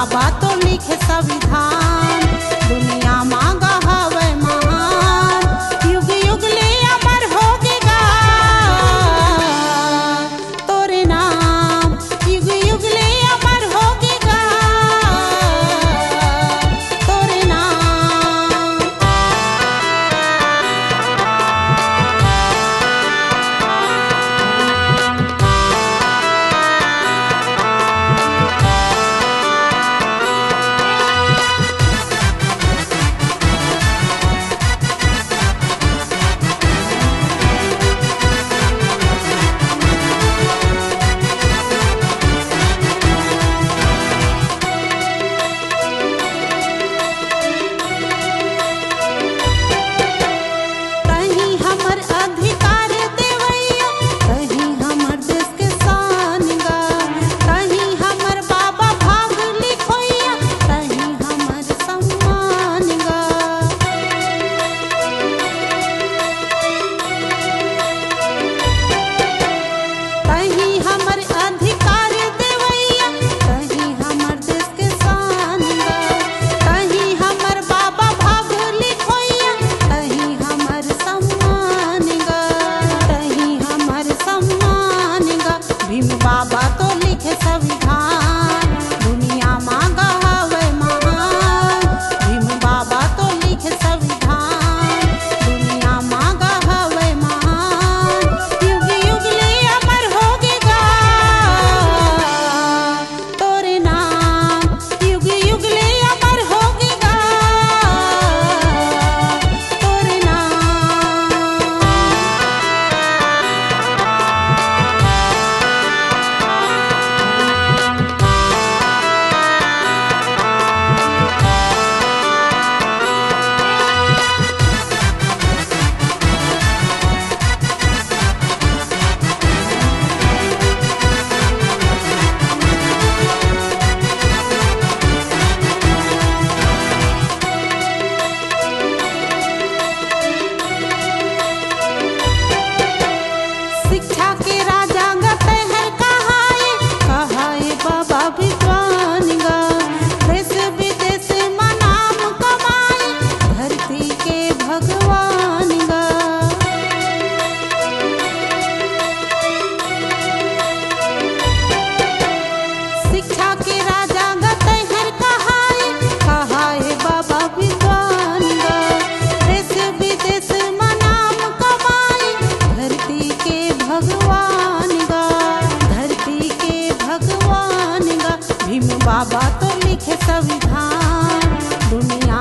बाबा तो लिखे संविधान, दुनिया मांगा हवे महान, युग युग ले अमर होगेगा तोरे नाम, युग युग ले अमर होगेगा तोरे नाम। बाबा तो लिखे संविधान, दुनिया मांगा हवे महान, भीम बाबा तो लिखे संविधान, दुनिया मांगा हवे महान, युग युग ले अमर होगेगा तोरे नाम, युग युग ले अमर होगेगा तोरे नाम। शिक्षा के राजा गते हैं कहाए बाबा विद्वान गा, देश विदेश में नाम कमाए धरती के भगवान गा। शिक्षा के राजा गते हैं कहाए बाबा विद्वान गा, देश विदेश में नाम कमाए धरती के भगवान गा, धरती के भगवान गा। भीम बाबा तो लिखे संविधान, दुनिया